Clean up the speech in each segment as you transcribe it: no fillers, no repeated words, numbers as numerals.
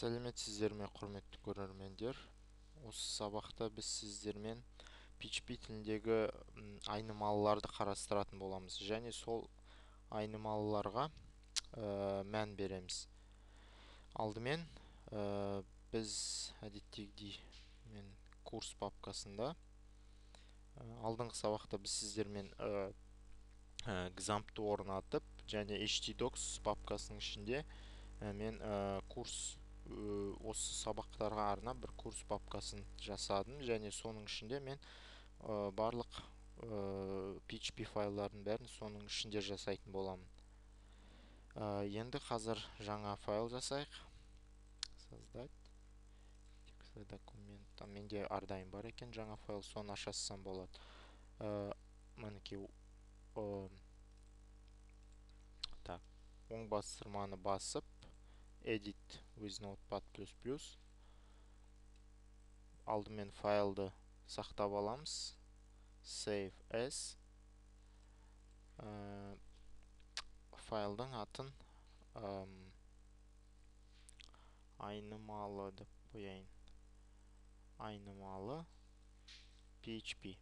Сәлеметсіздер ме, құрметті көрермендер. Осы сабақта біз сіздермен PHP тіліндегі айнымалыларды қарастыратын боламыз, және сол айнымалыларға мән береміз. Алдымен біз әдеттегідей мен курс папкасында алдыңғы сабақта біз сіздермен XAMPP-ті орнатып, және htdocs папкасының ішінде мен курс осы сабақтарға арнап бір курс папкасын жасадым, және соның ішінде мен барлық PHP файлдардың бәрін соның ішінде жасайтын боламын. Енді қазір жаңа файл жасайық. Создать текстовый документ. Менде әрдайым бар екен жаңа файл, соны аша салсам болады. Мінекей оң басырманы басып, edit with notepad++, алдымен файлды сақтап аламыз, save as, файлдың атын айнымалы деп қояйын, айнымалы PHP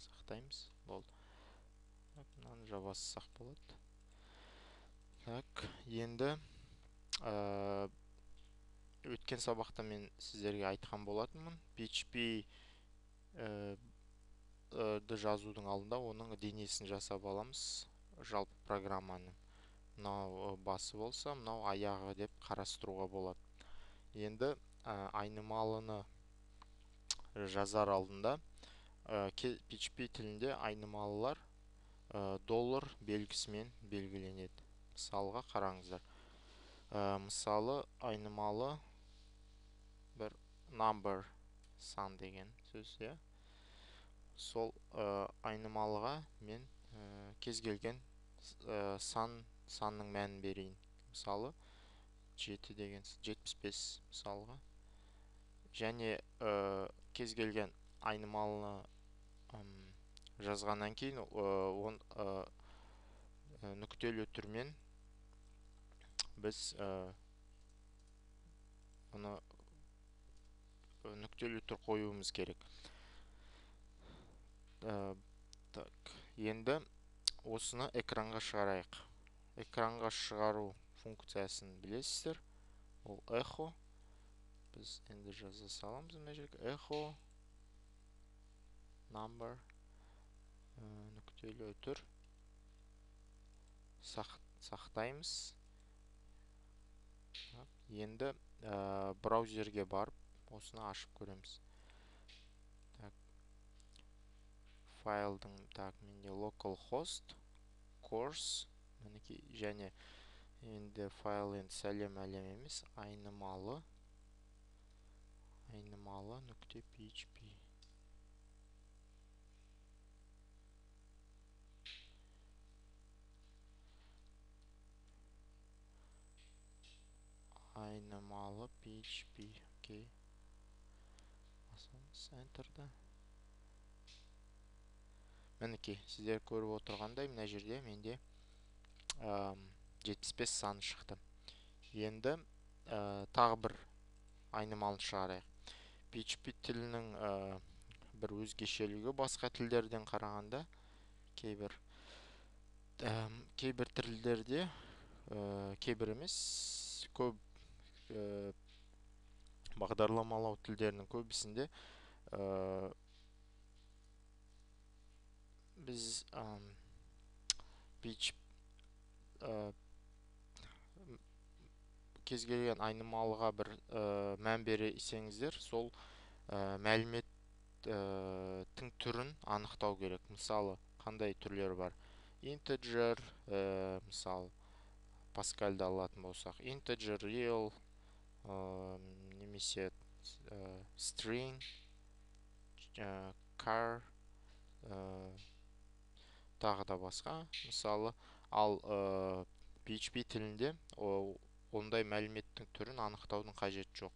сақтаймыз. Болды. Мынаны жабасақ болады. Енді өткен сабақта мен сіздерге айтқан болатынмын, PHP жазудың алдында оның денесін жасап аламыз, жалпы программаның. Мынау басы болса, мынау аяғы деп қарастыруға болады. Енді айнымалыны жазар алдында PHP тілінде айнымалылар доллар белгісімен белгіленеді. Мысалға қараңыздар. Мысалы айнымалы бір number, сан деген сөз, сол айнымалыға мен кез келген санның мәнін берейін. Мысалы 7 деген 75 мысалға. Және кез келген айнымалыны жазғаннан кейін нүктелі түрмен біз оны нүктелі түр қоюымыз керек. Енді осыны экранға шығарайық. Экранға шығару функциясын білесіздер. Ол echo. Біз енді жаза саламыз мына жерге. Echo number нүктелі түр сақтаймыз. Енді браузерге барып, осыны ашып көреміз. Файлдың менде localhost course, және енді файл енді сәлем әлем емес, айнымалы нүкте PHP. Айнымалы PHP. Окей. Басамыз Enter'ді. Мінекей, сіздер көріп отырғандай, мына жерде менде 75 саны шықты. Енді тағы бір айнымалын шығарайық. PHP тілінің бір өзгешелігі басқа тілдерден қарағанда, кейбір тілдерде, кейбір емес, көп бағдарламалау тілдерінің көбісінде біз кез келген айнымалыға бір мән берсеңіздер, сол мәліметтің түрін анықтау керек. Мысалы, қандай түрлері бар? Integer, мысалы, Pascal'да алатын болсақ, integer, real, немесе string, char, тағы да басқа. Мысалы, ал PHP тілінде ондай мәліметтің түрін анықтаудың қажеті жоқ.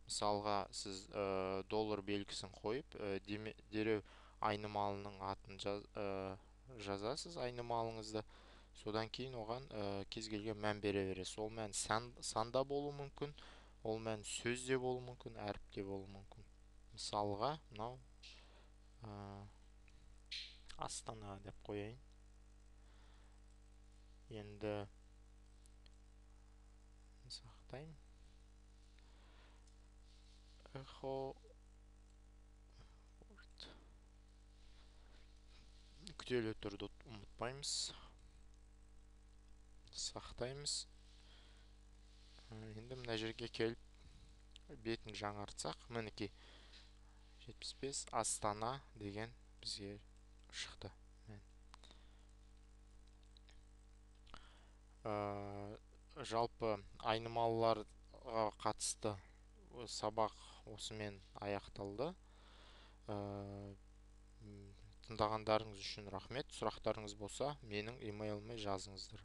Мысалға, сіз доллар белгісін қойып, дереу айнымалының атын жазасыз, айнымалыңызды. Содан кейін оған кез келген мән бере бересіз. Ол мән санда болуы мүмкін, ол мән сөзде болуы мүмкін, әріпте болуы мүмкін. Мысалға, мынау Астана деп қояйын. Енді сақтаймын. Эхо күтелі түрді ұмытпаймыз. Сақтаймыз. Енді мына жерге келіп бетін жаңартсақ, мінекей 75 Астана деген бізге шықты. Жалпы айнымалыларға қатысты сабақ осымен аяқталды. Тыңдағандарыңыз үшін рахмет. Сұрақтарыңыз болса, менің имейліме жазыңыздар.